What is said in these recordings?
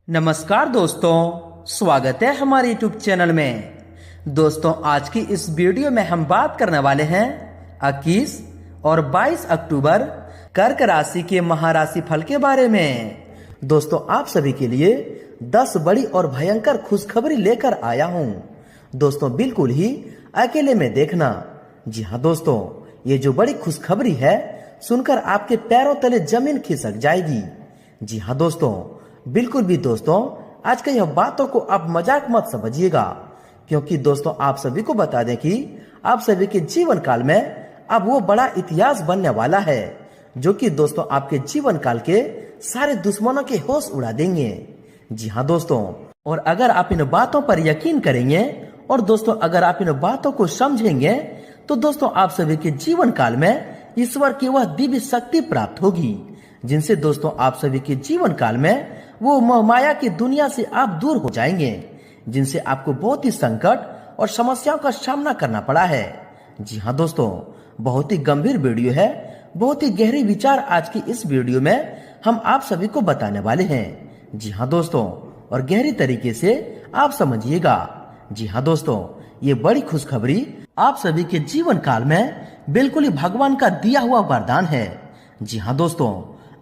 नमस्कार दोस्तों, स्वागत है हमारे YouTube चैनल में। दोस्तों, आज की इस वीडियो में हम बात करने वाले हैं 21 और 22 अक्टूबर कर्क राशि के महाराशि फल के बारे में। दोस्तों, आप सभी के लिए 10 बड़ी और भयंकर खुशखबरी लेकर आया हूं। दोस्तों, बिल्कुल ही अकेले में देखना। जी हाँ दोस्तों, ये जो बड़ी खुशखबरी है सुनकर आपके पैरों तले जमीन खिसक जाएगी। जी हाँ दोस्तों, बिल्कुल भी दोस्तों, आज के यह बातों को आप मजाक मत समझिएगा, क्योंकि दोस्तों आप सभी को बता दें कि आप सभी के जीवन काल में अब वो बड़ा इतिहास बनने वाला है, जो कि दोस्तों आपके जीवन काल के सारे दुश्मनों के होश उड़ा देंगे। जी हाँ दोस्तों, और अगर आप इन बातों पर यकीन करेंगे और दोस्तों अगर आप इन बातों को समझेंगे तो दोस्तों आप सभी के जीवन काल में ईश्वर की वह दिव्य शक्ति प्राप्त होगी, जिनसे दोस्तों आप सभी के जीवन काल में वो मोहमाया की दुनिया से आप दूर हो जाएंगे, जिनसे आपको बहुत ही संकट और समस्याओं का सामना करना पड़ा है। जी हाँ दोस्तों, बहुत ही गंभीर वीडियो है, बहुत ही गहरी विचार आज की इस वीडियो में हम आप सभी को बताने वाले हैं। जी हाँ दोस्तों, और गहरी तरीके से आप समझिएगा। जी हाँ दोस्तों, ये बड़ी खुशखबरी आप सभी के जीवन काल में बिल्कुल ही भगवान का दिया हुआ वरदान है। जी हाँ दोस्तों,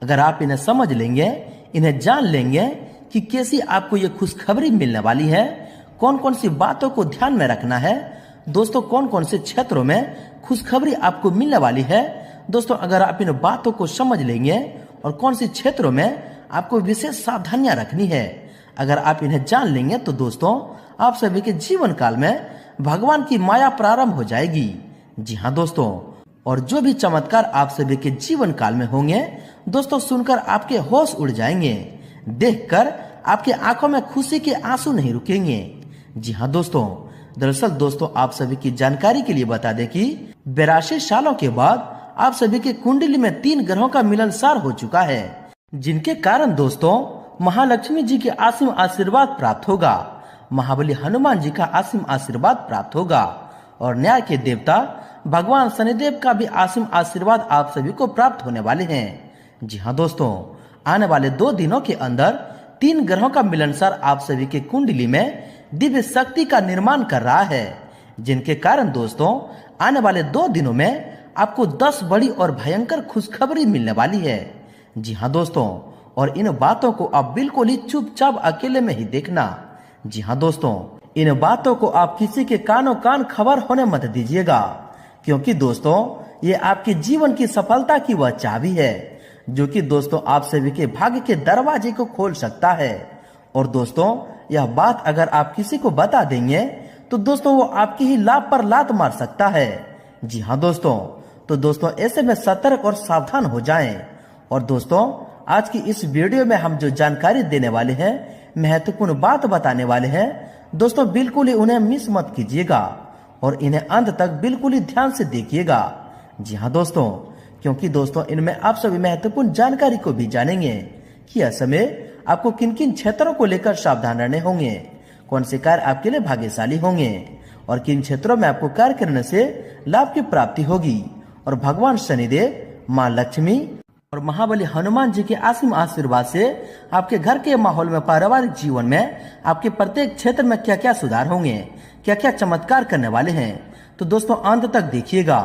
अगर आप इन्हें समझ लेंगे, इन्हें जान लेंगे कि कैसी आपको ये खुशखबरी मिलने वाली है, कौन कौन सी बातों को ध्यान में रखना है, दोस्तों कौन कौन से क्षेत्रों में खुशखबरी आपको मिलने वाली है। दोस्तों अगर आप इन बातों को समझ लेंगे और कौन सी क्षेत्रों में आपको विशेष सावधानियां रखनी है, अगर आप इन्हें जान लेंगे तो दोस्तों आप सभी के जीवन काल में भगवान की माया प्रारंभ हो जाएगी। जी हाँ दोस्तों, और जो भी चमत्कार आप सभी के जीवन काल में होंगे दोस्तों, सुनकर आपके होश उड़ जाएंगे, देखकर आपके आंखों में खुशी के आंसू नहीं रुकेंगे। जी हाँ दोस्तों, दरअसल दोस्तों आप सभी की जानकारी के लिए बता दें कि 82 सालों के बाद आप सभी के कुंडली में 3 ग्रहों का मिलनसार हो चुका है, जिनके कारण दोस्तों महालक्ष्मी जी के असीम आशीर्वाद प्राप्त होगा, महाबली हनुमान जी का असीम आशीर्वाद प्राप्त होगा और न्याय के देवता भगवान शनिदेव का भी असीम आशीर्वाद आप सभी को प्राप्त होने वाले हैं। जी हाँ दोस्तों, आने वाले 2 दिनों के अंदर 3 ग्रहों का मिलनसार आप सभी के कुंडली में दिव्य शक्ति का निर्माण कर रहा है, जिनके कारण दोस्तों आने वाले 2 दिनों में आपको 10 बड़ी और भयंकर खुशखबरी मिलने वाली है। जी हाँ दोस्तों, और इन बातों को आप बिल्कुल ही चुपचाप अकेले में ही देखना। जी हाँ दोस्तों, इन बातों को आप किसी के कानों कान खबर होने मत दीजिएगा, क्योंकि दोस्तों ये आपके जीवन की सफलता की वह चाबी है, जो कि दोस्तों आप सभी के भाग्य के दरवाजे को खोल सकता है। और दोस्तों यह बात अगर आप किसी को बता देंगे तो दोस्तों वो आपकी ही लाभ पर लात मार सकता है। जी हाँ दोस्तों, तो दोस्तों ऐसे में सतर्क और सावधान हो जाएं। और दोस्तों आज की इस वीडियो में हम जो जानकारी देने वाले हैं, महत्वपूर्ण बात बताने वाले हैं दोस्तों, बिल्कुल ही उन्हें मिस मत कीजिएगा और इन्हें अंत तक बिल्कुल ही ध्यान से देखिएगा। जी हाँ दोस्तों, क्योंकि दोस्तों इनमें आप सभी महत्वपूर्ण जानकारी को भी जानेंगे कि ऐसे में आपको किन किन क्षेत्रों को लेकर सावधान रहने होंगे, कौन से कार्य आपके लिए भाग्यशाली होंगे और किन क्षेत्रों में आपको कार्य करने से लाभ की प्राप्ति होगी और भगवान शनिदेव, माँ लक्ष्मी और महाबली हनुमान जी के असीम आशीर्वाद से आपके घर के माहौल में, पारिवारिक जीवन में, आपके प्रत्येक क्षेत्र में क्या क्या सुधार होंगे, क्या क्या चमत्कार करने वाले हैं। तो दोस्तों अंत तक देखिएगा।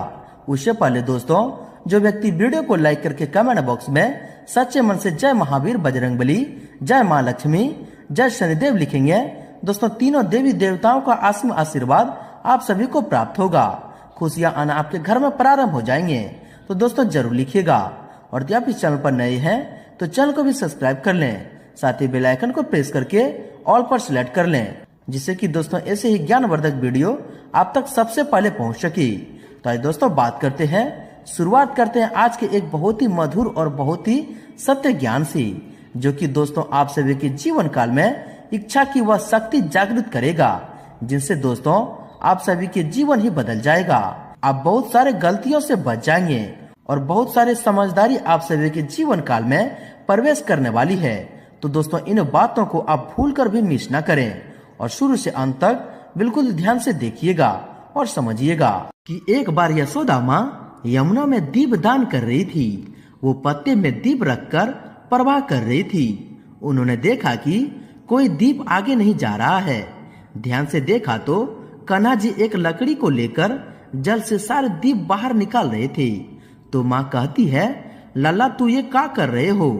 उससे पहले दोस्तों जो व्यक्ति वीडियो को लाइक करके कमेंट बॉक्स में सच्चे मन से जय महावीर बजरंगबली, जय माँ लक्ष्मी, जय शनिदेव लिखेंगे दोस्तों, तीनों देवी देवताओं का असीम आशीर्वाद आप सभी को प्राप्त होगा, खुशियां आना आपके घर में प्रारंभ हो जाएंगे। तो दोस्तों जरूर लिखिएगा, और यदि आप इस चैनल पर नए हैं तो चैनल को भी सब्सक्राइब कर लें, साथ ही बेल आइकन को प्रेस करके ऑल पर सिलेक्ट कर लें, जिससे कि दोस्तों ऐसे ही ज्ञानवर्धक वीडियो आप तक सबसे पहले पहुंच सके। तो आइए दोस्तों बात करते हैं, शुरुआत करते हैं आज के एक बहुत ही मधुर और बहुत ही सत्य ज्ञान से, जो कि दोस्तों आप सभी के जीवन काल में इच्छा की वह शक्ति जागृत करेगा, जिनसे दोस्तों आप सभी के जीवन ही बदल जाएगा। आप बहुत सारे गलतियों से बच जाएंगे और बहुत सारे समझदारी आप सभी के जीवन काल में प्रवेश करने वाली है। तो दोस्तों इन बातों को आप भूल कर भी मिस न करें और शुरू से अंत तक बिल्कुल ध्यान से देखिएगा और समझिएगा कि एक बार यशोदा माँ यमुना में दीप दान कर रही थी। वो पत्ते में दीप रखकर प्रवाह कर रही थी। उन्होंने देखा कि कोई दीप आगे नहीं जा रहा है। ध्यान से देखा तो कान्हा जी एक लकड़ी को लेकर जल से सारे दीप बाहर निकाल रहे थे। तो माँ कहती है, लल्ला तू ये क्या कर रहे हो?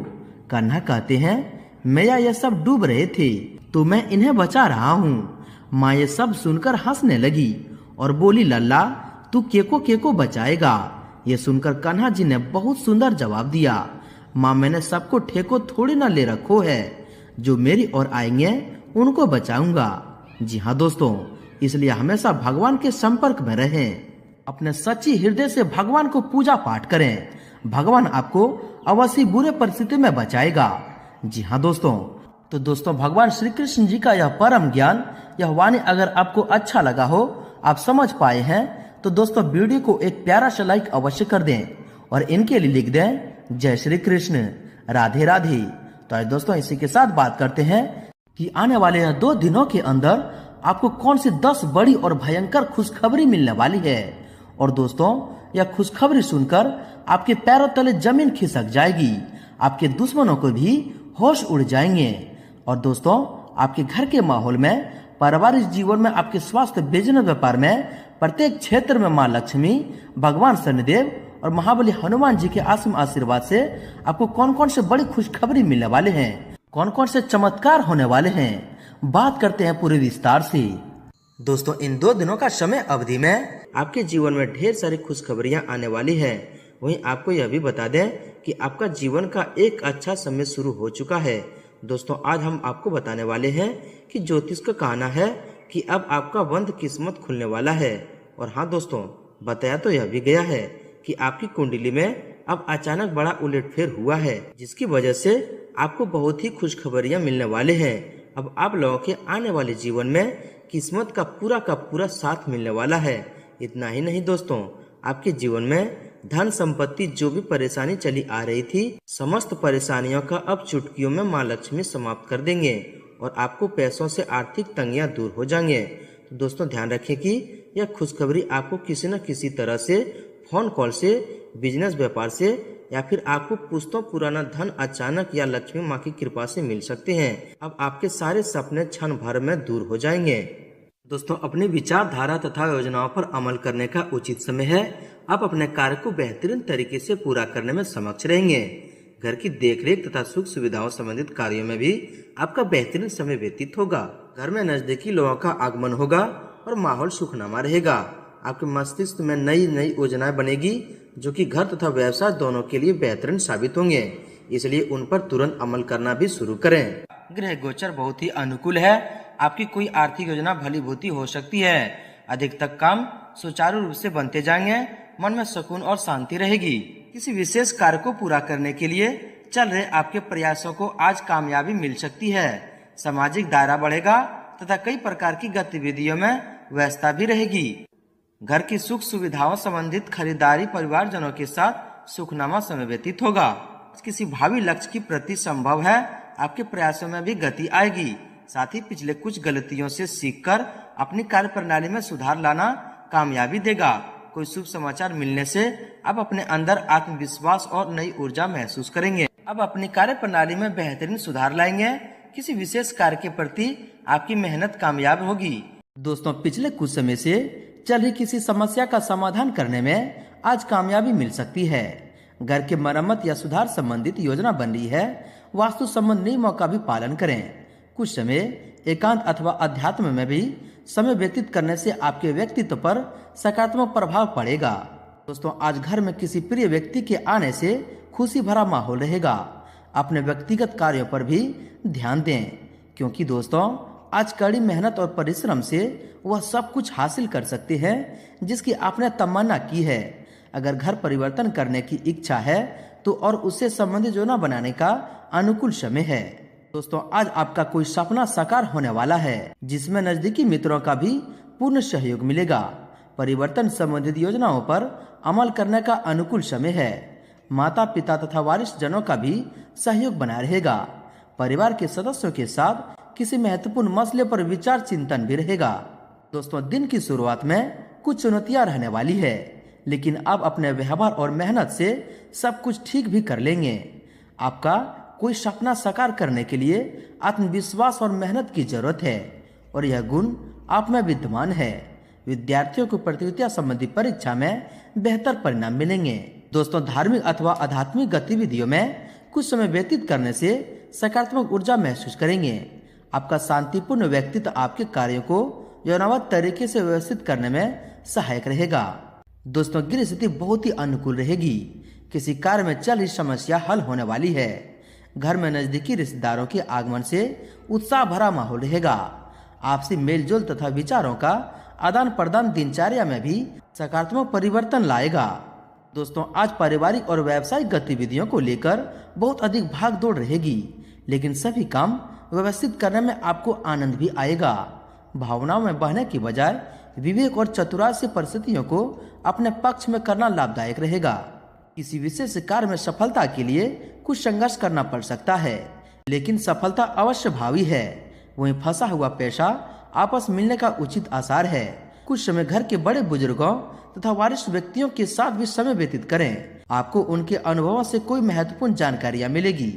कान्हा कहते हैं, मैया ये सब डूब रहे थे तो मैं इन्हें बचा रहा हूँ। माँ ये सब सुनकर हंसने लगी और बोली, लल्ला तू केको बचाएगा? ये सुनकर कान्हा जी ने बहुत सुंदर जवाब दिया, माँ मैंने सबको ठेको थोड़ी ना ले रखो है, जो मेरी ओर आएंगे उनको बचाऊंगा। जी हाँ दोस्तों, इसलिए हमेशा भगवान के संपर्क में रहें, अपने सच्ची हृदय से भगवान को पूजा पाठ करें। भगवान आपको अवश्य बुरे परिस्थिति में बचाएगा। जी हाँ दोस्तों, तो दोस्तों भगवान श्री कृष्ण जी का यह परम ज्ञान, यह वाणी अगर आपको अच्छा लगा हो, आप समझ पाए हैं, तो दोस्तों वीडियो को एक प्यारा सा लाइक अवश्य कर दें और इनके लिए लिख दें, जय श्री कृष्ण, राधे राधे। तो आज दोस्तों इसी के साथ बात करते हैं कि आने वाले 2 दिनों के अंदर आपको कौन सी 10 बड़ी और भयंकर खुशखबरी मिलने वाली है। और दोस्तों यह खुशखबरी सुनकर आपके पैरों तले जमीन खिसक जाएगी, आपके दुश्मनों को भी होश उड़ जाएंगे। और दोस्तों आपके घर के माहौल में, पारिवारिक जीवन में, आपके स्वास्थ्य, बिजनेस, व्यापार में, प्रत्येक क्षेत्र में माँ लक्ष्मी, भगवान शनिदेव और महाबली हनुमान जी के आसीम आशीर्वाद से आपको कौन कौन से बड़ी खुशखबरी मिलने वाले हैं, कौन कौन से चमत्कार होने वाले हैं, बात करते हैं पूरे विस्तार से। दोस्तों इन 2 दिनों का समय अवधि में आपके जीवन में ढेर सारी खुशखबरियां आने वाली है। वहीं आपको यह भी बता दें कि आपका जीवन का एक अच्छा समय शुरू हो चुका है। दोस्तों आज हम आपको बताने वाले हैं कि ज्योतिष का कहना है कि अब आपका बंद किस्मत खुलने वाला है। और हाँ दोस्तों, बताया तो यह भी गया है कि आपकी कुंडली में अब अचानक बड़ा उलटफेर हुआ है, जिसकी वजह से आपको बहुत ही खुशखबरियां मिलने वाले हैं। अब आप लोगों के आने वाले जीवन में किस्मत का पूरा साथ मिलने वाला है। इतना ही नहीं दोस्तों, आपके जीवन में धन संपत्ति जो भी परेशानी चली आ रही थी, समस्त परेशानियों का अब चुटकियों में माँ लक्ष्मी समाप्त कर देंगे और आपको पैसों से आर्थिक तंगियां दूर हो जाएंगे। तो दोस्तों ध्यान रखें कि यह खुशखबरी आपको किसी न किसी तरह से, फोन कॉल से, बिजनेस व्यापार से, या फिर आपको पुश्तों पुराना धन अचानक या लक्ष्मी माँ की कृपा से मिल सकते हैं। अब आपके सारे सपने क्षण भर में दूर हो जाएंगे। दोस्तों अपनी विचारधारा तथा योजनाओं पर अमल करने का उचित समय है। आप अपने कार्य को बेहतरीन तरीके से पूरा करने में सक्षम रहेंगे। घर की देखरेख तथा सुख सुविधाओं संबंधित कार्यों में भी आपका बेहतरीन समय व्यतीत होगा। घर में नजदीकी लोगों का आगमन होगा और माहौल सुखनामा रहेगा। आपके मस्तिष्क में नई योजनाएं बनेगी जो कि घर तथा व्यवसाय दोनों के लिए बेहतरीन साबित होंगे, इसलिए उन पर तुरंत अमल करना भी शुरू करें। ग्रह गोचर बहुत ही अनुकूल है। आपकी कोई आर्थिक योजना भलीभूती हो सकती है। अधिकतर काम सुचारू रूप से बनते जाएंगे। मन में सुकून और शांति रहेगी। किसी विशेष कार्य को पूरा करने के लिए चल रहे आपके प्रयासों को आज कामयाबी मिल सकती है। सामाजिक दायरा बढ़ेगा तथा कई प्रकार की गतिविधियों में व्यस्तता भी रहेगी। घर की सुख सुविधाओं संबंधित खरीदारी परिवारजनों के साथ सुखनामा समय व्यतीत होगा। किसी भावी लक्ष्य की प्रति संभव है आपके प्रयासों में भी गति आएगी। साथ ही पिछले कुछ गलतियों से सीखकर अपनी कार्य प्रणाली में सुधार लाना कामयाबी देगा। कोई शुभ समाचार मिलने से आप अपने अंदर आत्मविश्वास और नई ऊर्जा महसूस करेंगे। अब अपनी कार्य प्रणाली में बेहतरीन सुधार लाएंगे। किसी विशेष कार्य के प्रति आपकी मेहनत कामयाब होगी। दोस्तों पिछले कुछ समय से चल रही किसी समस्या का समाधान करने में आज कामयाबी मिल सकती है। घर के मरम्मत या सुधार संबंधित योजना बन रही है। वास्तु संबंध नियमों का भी पालन करें। कुछ समय एकांत अथवा अध्यात्म में भी समय व्यतीत करने से आपके व्यक्तित्व पर सकारात्मक प्रभाव पड़ेगा। दोस्तों आज घर में किसी प्रिय व्यक्ति के आने से खुशी भरा माहौल रहेगा। अपने व्यक्तिगत कार्यों पर भी ध्यान दें, क्योंकि दोस्तों आज कड़ी मेहनत और परिश्रम से वह सब कुछ हासिल कर सकते हैं जिसकी आपने तमन्ना की है। अगर घर परिवर्तन करने की इच्छा है तो और उससे संबंधित योजना बनाने का अनुकूल समय है। दोस्तों आज आपका कोई सपना साकार होने वाला है, जिसमें नजदीकी मित्रों का भी पूर्ण सहयोग मिलेगा। परिवर्तन संबंधित योजनाओं पर अमल करने का अनुकूल समय है। माता पिता तथा वरिष्ठ जनों का भी सहयोग बना रहेगा। परिवार के सदस्यों के साथ किसी महत्वपूर्ण मसले पर विचार चिंतन भी रहेगा। दोस्तों दिन की शुरुआत में कुछ चुनौतियां रहने वाली है, लेकिन आप अपने व्यवहार और मेहनत से सब कुछ ठीक भी कर लेंगे। आपका कोई सपना साकार करने के लिए आत्मविश्वास और मेहनत की जरूरत है और यह गुण आप में विद्यमान है। विद्यार्थियों को प्रतियोगिता संबंधी परीक्षा में बेहतर परिणाम मिलेंगे। दोस्तों, धार्मिक अथवा आध्यात्मिक गतिविधियों में कुछ समय व्यतीत करने से सकारात्मक ऊर्जा महसूस करेंगे। आपका शांतिपूर्ण व्यक्तित्व आपके कार्यों को योजनाबद्ध तरीके से व्यवस्थित करने में सहायक रहेगा। दोस्तों, गृह स्थिति बहुत ही अनुकूल रहेगी। किसी कार्य में चल रही समस्या हल होने वाली है। घर में नजदीकी रिश्तेदारों के आगमन से उत्साह भरा माहौल रहेगा। आपसी मेलजोल तथा विचारों का आदान प्रदान दिनचर्या में भी सकारात्मक परिवर्तन लाएगा। दोस्तों, आज पारिवारिक और व्यावसायिक गतिविधियों को लेकर बहुत अधिक भाग दौड़ रहेगी, लेकिन सभी काम व्यवस्थित करने में आपको आनंद भी आएगा। भावनाओं में बहने की बजाय विवेक और चतुराई से परिस्थितियों को अपने पक्ष में करना लाभदायक रहेगा। किसी विशेष कार्य में सफलता के लिए कुछ संघर्ष करना पड़ सकता है, लेकिन सफलता अवश्य भावी है। वहीं फंसा हुआ पैसा आपस मिलने का उचित आसार है। कुछ समय घर के बड़े बुजुर्गों तथा वरिष्ठ व्यक्तियों के साथ भी समय व्यतीत करें। आपको उनके अनुभवों से कोई महत्वपूर्ण जानकारियां मिलेगी।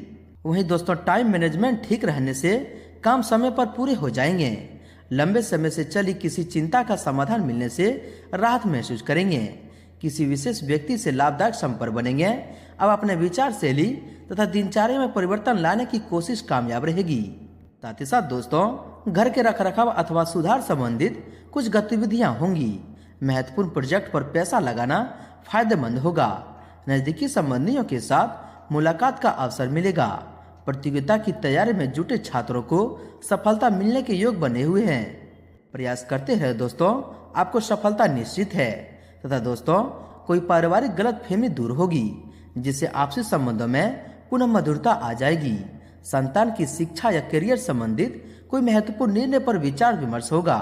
वहीं दोस्तों, टाइम मैनेजमेंट ठीक रहने से काम समय पर पूरे हो जाएंगे। लंबे समय से चली किसी चिंता का समाधान मिलने से राहत महसूस करेंगे। किसी विशेष व्यक्ति से लाभदायक संपर्क बनेंगे। अब अपने विचार शैली तथा दिनचर्या में परिवर्तन लाने की कोशिश कामयाब रहेगी। साथ ही साथ दोस्तों, घर के रखरखाव अथवा सुधार संबंधित कुछ गतिविधियां होंगी। महत्वपूर्ण प्रोजेक्ट पर पैसा लगाना फायदेमंद होगा। नजदीकी संबंधियों के साथ मुलाकात का अवसर मिलेगा। प्रतियोगिता की तैयारी में जुटे छात्रों को सफलता मिलने के योग बने हुए हैं। प्रयास करते रहे दोस्तों, आपको सफलता निश्चित है। तथा दोस्तों, कोई पारिवारिक गलतफहमी दूर होगी, जिससे आपसी संबंधों में पुनः मधुरता आ जाएगी। संतान की शिक्षा या करियर संबंधित कोई महत्वपूर्ण निर्णय पर विचार विमर्श होगा।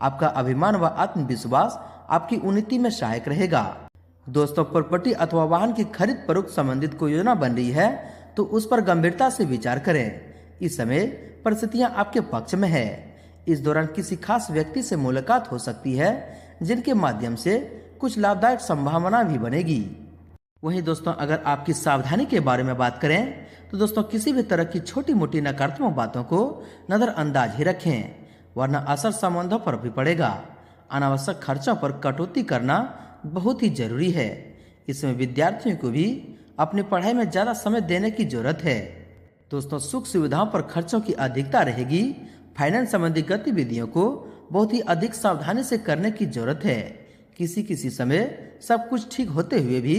आपका अभिमान व आत्मविश्वास आपकी उन्नति में सहायक रहेगा। दोस्तों, प्रॉपर्टी अथवा वाहन की खरीद फरोख्त संबंधित कोई योजना बन रही है तो उस पर गंभीरता से विचार करें। इस समय परिस्थितियां आपके पक्ष में है। इस दौरान किसी खास व्यक्ति से मुलाकात हो सकती है, जिनके माध्यम से कुछ लाभदायक संभावना भी बनेगी। वहीं दोस्तों, अगर आपकी सावधानी के बारे में बात करें तो दोस्तों, किसी भी तरह की छोटी मोटी नकारात्मक बातों को नजरअंदाज ही रखें, वरना असर संबंधों पर भी पड़ेगा। अनावश्यक खर्चों पर कटौती करना बहुत ही जरूरी है। इसमें विद्यार्थियों को भी अपनी पढ़ाई में ज्यादा समय देने की जरूरत है। दोस्तों, सुख सुविधाओं पर खर्चों की अधिकता रहेगी। फाइनेंस संबंधी गतिविधियों को बहुत ही अधिक सावधानी से करने की जरूरत है। किसी समय सब कुछ ठीक होते हुए भी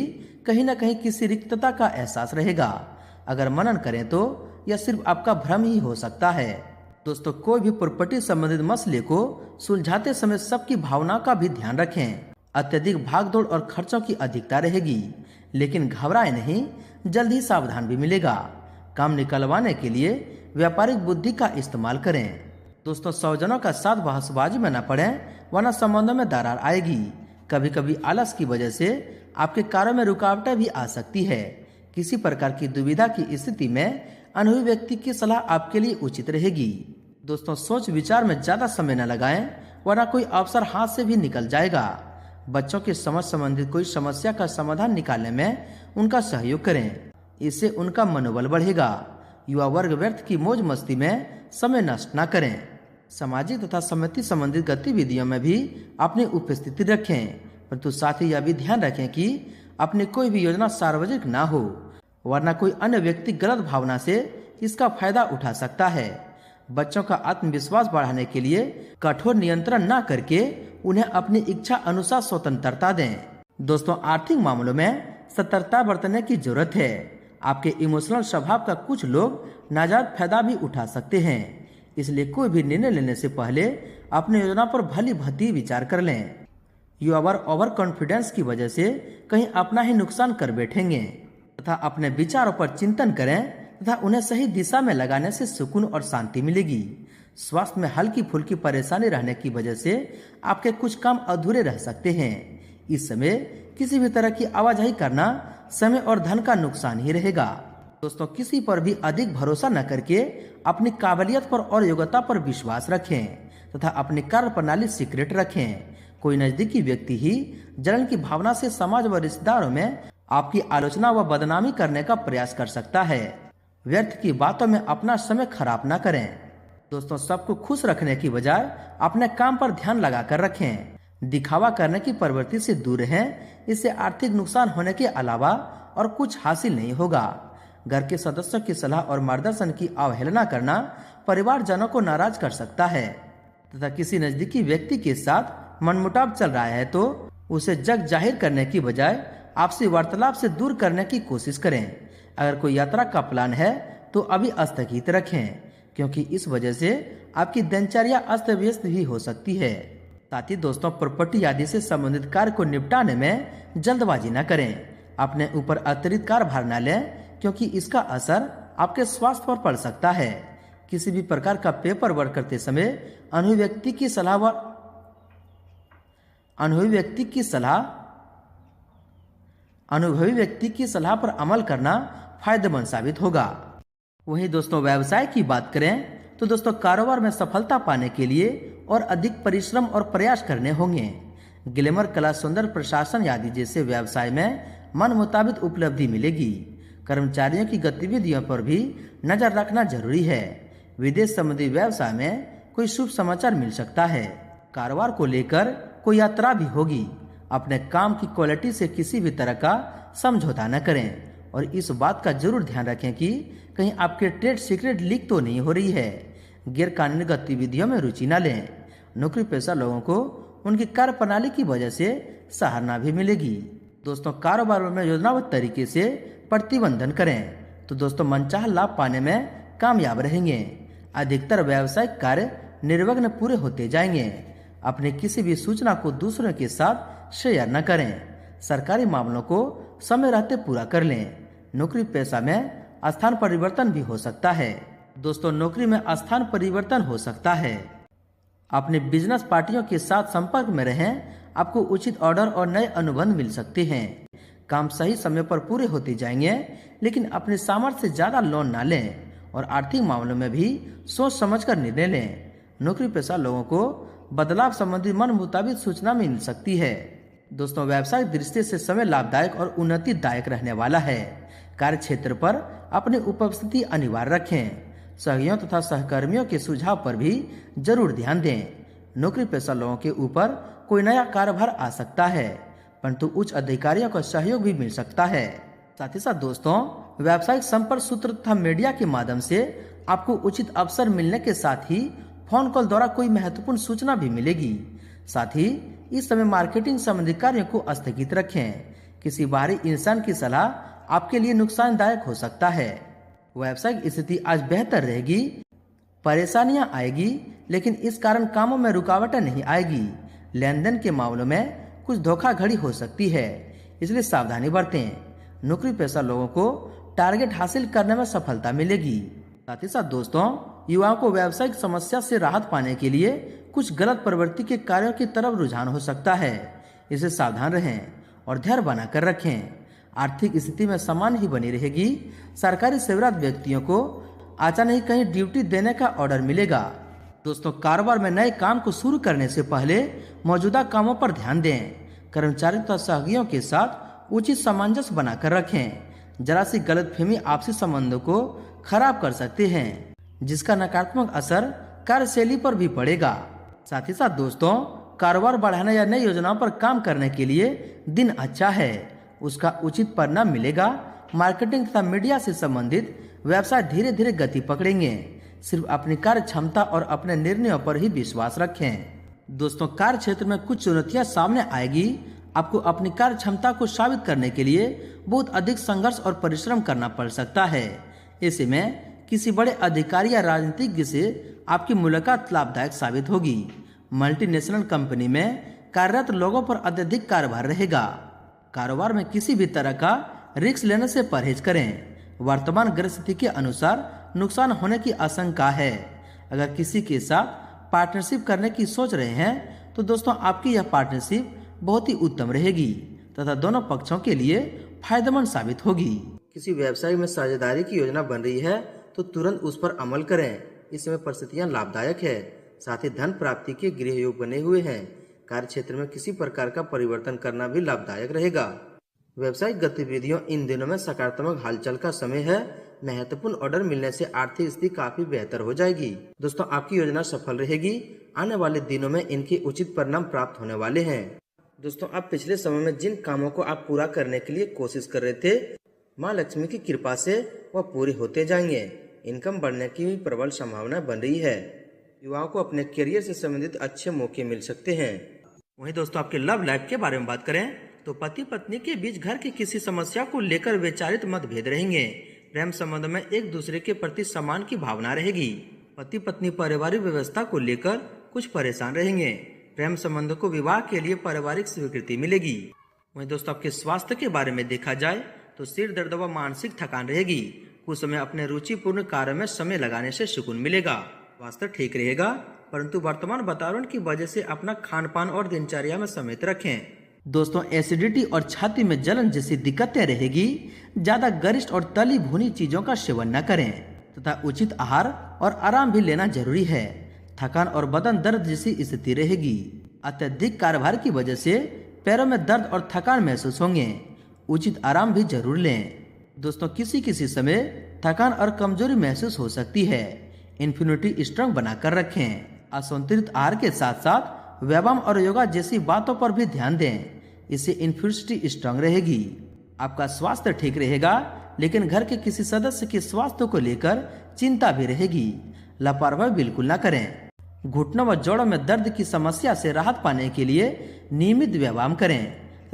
कहीं न कहीं किसी रिक्तता का एहसास रहेगा। अगर मनन करें तो यह सिर्फ आपका भ्रम ही हो सकता है। दोस्तों, कोई भी प्रॉपर्टी संबंधित मसले को सुलझाते समय सबकी भावना का भी ध्यान रखें। अत्यधिक भागदौड़ और खर्चों की अधिकता रहेगी, लेकिन घबराएं नहीं, जल्द ही सावधान भी मिलेगा। काम निकलवाने के लिए व्यापारिक बुद्धि का इस्तेमाल करें। दोस्तों, सौजनों का साथ बहसबाजी में न पड़े, वरना संबंधों में दरार आएगी। कभी कभी आलस की वजह से आपके कार्यों में रुकावटें भी आ सकती है। किसी प्रकार की दुविधा की स्थिति में अनुभवी व्यक्ति की सलाह आपके लिए उचित रहेगी। दोस्तों, सोच विचार में ज्यादा समय न लगाएं, वरना कोई अवसर हाथ से भी निकल जाएगा। बच्चों की समझ संबंधित कोई समस्या का समाधान निकालने में उनका सहयोग करें, इससे उनका मनोबल बढ़ेगा। युवा वर्ग व्यर्थ की मौज मस्ती में समय नष्ट न करें। सामाजिक तथा समिति संबंधित गतिविधियों में भी अपनी उपस्थिति रखें, परंतु साथ ही यह भी ध्यान रखें कि अपनी कोई भी योजना सार्वजनिक ना हो, वरना कोई अन्य व्यक्ति गलत भावना से इसका फायदा उठा सकता है। बच्चों का आत्मविश्वास बढ़ाने के लिए कठोर नियंत्रण न करके उन्हें अपनी इच्छा अनुसार स्वतंत्रता दें। दोस्तों, आर्थिक मामलों में सतर्कता बरतने की जरूरत है। आपके इमोशनल स्वभाव का कुछ लोग नाजायज फायदा भी उठा सकते हैं, इसलिए कोई भी निर्णय लेने से पहले अपनी योजना पर भली भांति विचार कर लें। युवा वर्ग ओवर कॉन्फिडेंस की वजह से कहीं अपना ही नुकसान कर बैठेंगे, तथा अपने विचारों पर चिंतन करें तथा उन्हें सही दिशा में लगाने से सुकून और शांति मिलेगी। स्वास्थ्य में हल्की फुल्की परेशानी रहने की वजह से आपके कुछ काम अधूरे रह सकते हैं। इस समय किसी भी तरह की आवाजाही करना समय और धन का नुकसान ही रहेगा। दोस्तों, किसी पर भी अधिक भरोसा न करके अपनी काबिलियत पर और योग्यता पर विश्वास रखें तथा अपनी कार्य प्रणाली सीक्रेट रखें। कोई नजदीकी व्यक्ति ही जलन की भावना से समाज व रिश्तेदारों में आपकी आलोचना व बदनामी करने का प्रयास कर सकता है। व्यर्थ की बातों में अपना समय खराब ना करें। दोस्तों, सबको खुश रखने की बजाय अपने काम पर ध्यान लगाकर रखें। दिखावा करने की प्रवृत्ति से दूर रहें, इससे आर्थिक नुकसान होने के अलावा और कुछ हासिल नहीं होगा। घर के सदस्यों की सलाह और मार्गदर्शन की अवहेलना करना परिवारजनों को नाराज कर सकता है तथा किसी नजदीकी व्यक्ति के साथ मनमुटाव चल रहा है तो उसे जग जाहिर करने की बजाय आपसी वार्तालाप से दूर करने की कोशिश करें। अगर कोई यात्रा का प्लान है तो अभी स्थगित रखें, क्योंकि इस वजह से आपकी दिनचर्या अस्त व्यस्त भी हो सकती है। साथ ही दोस्तों, प्रॉपर्टी आदि से संबंधित कार्य को निपटाने में जल्दबाजी न करें। अपने ऊपर अतिरिक्त कार्यभार न लें, क्योंकि इसका असर आपके स्वास्थ्य पर पड़ सकता है। किसी भी प्रकार का पेपर वर्क करते समय अनुभवी व्यक्ति की सलाह पर अमल करना फायदेमंद साबित होगा। वहीं दोस्तों, व्यवसाय की बात करें तो दोस्तों, कारोबार में सफलता पाने के लिए और अधिक परिश्रम और प्रयास करने होंगे। ग्लैमर, कला, सुंदर प्रशासन आदि जैसे व्यवसाय में मन मुताबिक उपलब्धि मिलेगी। कर्मचारियों की गतिविधियों पर भी नजर रखना जरूरी है। विदेश संबंधी व्यवसाय में कोई शुभ समाचार मिल सकता है। कारोबार को लेकर कोई यात्रा भी होगी। अपने काम की क्वालिटी से किसी भी तरह का समझौता न करें और इस बात का जरूर ध्यान रखें कि कहीं आपके ट्रेड सीक्रेट लीक तो नहीं हो रही है। गैर कानूनी गतिविधियों में रुचि न लें। नौकरी पेशा लोगों को उनकी कार्य प्रणाली की वजह से सराहना भी मिलेगी। दोस्तों, कारोबार में योजनाबद्ध तरीके से प्रतिबंधन करें तो दोस्तों, मनचाहा लाभ पाने में कामयाब रहेंगे। अधिकतर व्यावसायिक कार्य निर्विघ्न पूरे होते जाएंगे। अपने किसी भी सूचना को दूसरों के साथ शेयर न करें। सरकारी मामलों को समय रहते पूरा कर लें। नौकरी पेशा में स्थान परिवर्तन भी हो सकता है। दोस्तों, नौकरी में स्थान परिवर्तन हो सकता है। अपने बिजनेस पार्टियों के साथ संपर्क में रहें। आपको उचित ऑर्डर और नए अनुबंध मिल सकते हैं। काम सही समय पर पूरे होते जाएंगे, लेकिन अपने सामर्थ्य से ज्यादा लोन ना लें और आर्थिक मामलों में भी सोच समझकर निर्णय लें। नौकरी पेशा लोगों को बदलाव संबंधी मन मुताबिक सूचना मिल सकती है। दोस्तों, व्यवसायिक दृष्टि से समय लाभदायक और उन्नतिदायक रहने वाला है। कार्य क्षेत्र पर अपनी उपस्थिति अनिवार्य रखें। सहयोगियों तथा सहकर्मियों के सुझाव पर भी जरूर ध्यान दें। नौकरी पेशा लोगों के ऊपर कोई नया कार्यभार आ सकता है, परंतु उच्च अधिकारियों का सहयोग भी मिल सकता है। साथ ही साथ दोस्तों, व्यावसायिक संपर्क सूत्र तथा मीडिया के माध्यम से आपको उचित अवसर मिलने के साथ ही फोन कॉल द्वारा कोई महत्वपूर्ण सूचना भी मिलेगी। साथ ही इस समय मार्केटिंग संबंधी कार्यों को स्थगित रखें। किसी बाहरी इंसान की सलाह आपके लिए नुकसानदायक हो सकता है। व्यावसायिक स्थिति आज बेहतर रहेगी। परेशानियां आएगी, लेकिन इस कारण कामों में रुकावटें नहीं आएगी। लेन देन के मामलों में कुछ धोखाधड़ी हो सकती है, इसलिए सावधानी बरतें। नौकरी पेशा लोगों को टारगेट हासिल करने में सफलता मिलेगी। साथ ही साथ दोस्तों, युवाओं को व्यावसायिक समस्या से राहत पाने के लिए कुछ गलत प्रवृत्ति के कार्यों की तरफ रुझान हो सकता है। इसे सावधान रहें और धैर्य बनाकर रखें। आर्थिक स्थिति में समान ही बनी रहेगी। सरकारी सेवारत व्यक्तियों को अचानक ही कहीं ड्यूटी देने का ऑर्डर मिलेगा। दोस्तों, कारोबार में नए काम को शुरू करने से पहले मौजूदा कामों पर ध्यान दें। कर्मचारी तथा सहयोगियों के साथ उचित सामंजस्य बनाकर रखें। जरा सी गलतफहमी आपसी संबंधों को खराब कर सकते हैं, जिसका नकारात्मक असर कार्यशैली पर भी पड़ेगा। साथ ही साथ दोस्तों, कारोबार बढ़ाने या नई योजनाओं पर काम करने के लिए दिन अच्छा है। उसका उचित परिणाम मिलेगा। मार्केटिंग तथा मीडिया से संबंधित व्यवसाय धीरे धीरे गति पकड़ेंगे। सिर्फ अपनी कार्य क्षमता और अपने निर्णयों पर ही विश्वास रखें। दोस्तों, कार्य क्षेत्र में कुछ चुनौतियां सामने आएगी। आपको अपनी कार्य क्षमता को साबित करने के लिए बहुत अधिक संघर्ष और परिश्रम करना पड़ सकता है। ऐसे में किसी बड़े अधिकारी या राजनीतिज्ञ से आपकी मुलाकात लाभदायक साबित होगी। मल्टीनेशनल कंपनी में कार्यरत लोगों पर अत्यधिक कार्यभार रहेगा। कारोबार में किसी भी तरह का रिस्क लेने से परहेज करें। वर्तमान ग्रह स्थिति के अनुसार नुकसान होने की आशंका है। अगर किसी के साथ पार्टनरशिप करने की सोच रहे हैं तो दोस्तों, आपकी यह पार्टनरशिप बहुत ही उत्तम रहेगी तथा दोनों पक्षों के लिए फायदेमंद साबित होगी। किसी व्यवसाय में साझेदारी की योजना बन रही है तो तुरंत उस पर अमल करें। इस समय परिस्थितियां लाभदायक है। साथ ही धन प्राप्ति के गृह योग बने हुए हैं। कार्य क्षेत्र में किसी प्रकार का परिवर्तन करना भी लाभदायक रहेगा। व्यवसायिक गतिविधियों इन दिनों में सकारात्मक हलचल का समय है। महत्वपूर्ण ऑर्डर मिलने से आर्थिक स्थिति काफी बेहतर हो जाएगी। दोस्तों आपकी योजना सफल रहेगी। आने वाले दिनों में इनके उचित परिणाम प्राप्त होने वाले हैं। दोस्तों आप पिछले समय में जिन कामों को आप पूरा करने के लिए कोशिश कर रहे थे, माँ लक्ष्मी की कृपा से वह पूरे होते जाएंगे। इनकम बढ़ने की भी प्रबल संभावना बन रही है। युवाओं को अपने करियर से संबंधित अच्छे मौके मिल सकते हैं। वहीं दोस्तों आपके लव लाइफ के बारे में बात करें तो पति पत्नी के बीच घर की किसी समस्या को लेकर विचारित मतभेद रहेंगे। प्रेम संबंध में एक दूसरे के प्रति सम्मान की भावना रहेगी। पति पत्नी पारिवारिक व्यवस्था को लेकर कुछ परेशान रहेंगे। प्रेम संबंध को विवाह के लिए पारिवारिक स्वीकृति मिलेगी। वहीं दोस्तों आपके स्वास्थ्य के बारे में देखा जाए तो सिर दर्द व मानसिक थकान रहेगी। कुछ समय अपने रुचिपूर्ण कार्य में समय लगाने से सुकून मिलेगा। स्वास्थ्य ठीक रहेगा, परंतु वर्तमान वातावरण की वजह से अपना खान पान और दिनचर्या में समेत रखें। दोस्तों एसिडिटी और छाती में जलन जैसी दिक्कतें रहेगी। ज्यादा गरिष्ठ और तली भुनी चीजों का सेवन न करें तथा उचित आहार और आराम भी लेना जरूरी है। थकान और बदन दर्द जैसी स्थिति रहेगी। अत्यधिक कार्यभार की वजह से पैरों में दर्द और थकान महसूस होंगे। उचित आराम भी जरूर लें। दोस्तों किसी समय थकान और कमजोरी महसूस हो सकती है। इम्यूनिटी स्ट्रांग बनाकर रखें। असंतुलित आहार के साथ साथ व्यायाम और योगा जैसी बातों पर भी ध्यान दें। इससे इम्यूनिटी स्ट्रांग रहेगी। आपका स्वास्थ्य ठीक रहेगा, लेकिन घर के किसी सदस्य के स्वास्थ्य को लेकर चिंता भी रहेगी। लापरवाही बिल्कुल न करें। घुटनों व जोड़ों में दर्द की समस्या से राहत पाने के लिए नियमित व्यायाम करें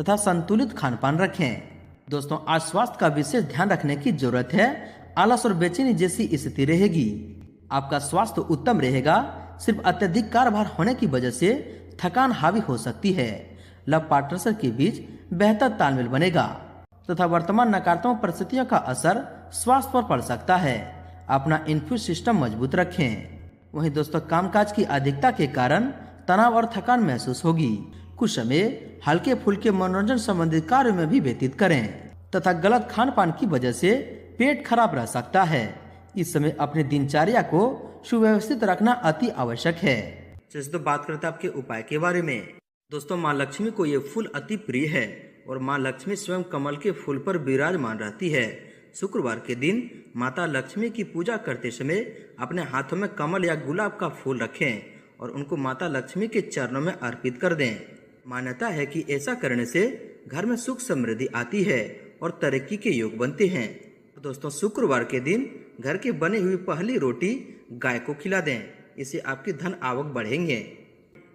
तथा संतुलित खान पान रखें। दोस्तों आज स्वास्थ्य का विशेष ध्यान रखने की जरूरत है। आलस और बेचैनी जैसी स्थिति रहेगी। आपका स्वास्थ्य उत्तम रहेगा, सिर्फ अत्यधिक कार्यभार होने की वजह से थकान हावी हो सकती है। लव पार्टनर के बीच बेहतर तालमेल बनेगा तथा वर्तमान नकारात्मक परिस्थितियों का असर स्वास्थ्य पर पड़ सकता है। अपना इन्फ्यूज सिस्टम मजबूत रखें। वहीं दोस्तों कामकाज की अधिकता के कारण तनाव और थकान महसूस होगी। कुछ समय हल्के फुल्के मनोरंजन संबंधित कार्यों में भी व्यतीत करें तथा गलत खान पान की वजह से पेट खराब रह सकता है। इस समय अपनी दिनचर्या को सुव्यवस्थित रखना अति आवश्यक है। जैसे तो बात करते हैं आपके उपाय के बारे में। दोस्तों माँ लक्ष्मी को ये फूल अति प्रिय है और माँ लक्ष्मी स्वयं कमल के फूल पर विराजमान रहती है। शुक्रवार के दिन माता लक्ष्मी की पूजा करते समय अपने हाथों में कमल या गुलाब का फूल रखें और उनको माता लक्ष्मी के चरणों में अर्पित कर दें। मान्यता है कि ऐसा करने से घर में सुख समृद्धि आती है और तरक्की के योग बनते हैं। तो दोस्तों शुक्रवार के दिन घर की बनी हुई पहली रोटी गाय को खिला दें। इससे आपकी धन आवक बढ़ेंगे।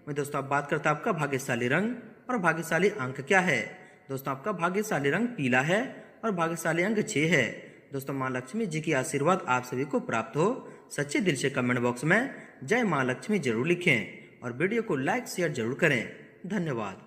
दोस्तों आप बात करते हैं आपका भाग्यशाली रंग और भाग्यशाली अंक क्या है। दोस्तों आपका भाग्यशाली रंग पीला है और भाग्यशाली अंक 6 है। दोस्तों माँ लक्ष्मी जी की आशीर्वाद आप सभी को प्राप्त हो। सच्चे दिल से कमेंट बॉक्स में जय माँ लक्ष्मी जरूर लिखें और वीडियो को लाइक शेयर जरूर करें। धन्यवाद।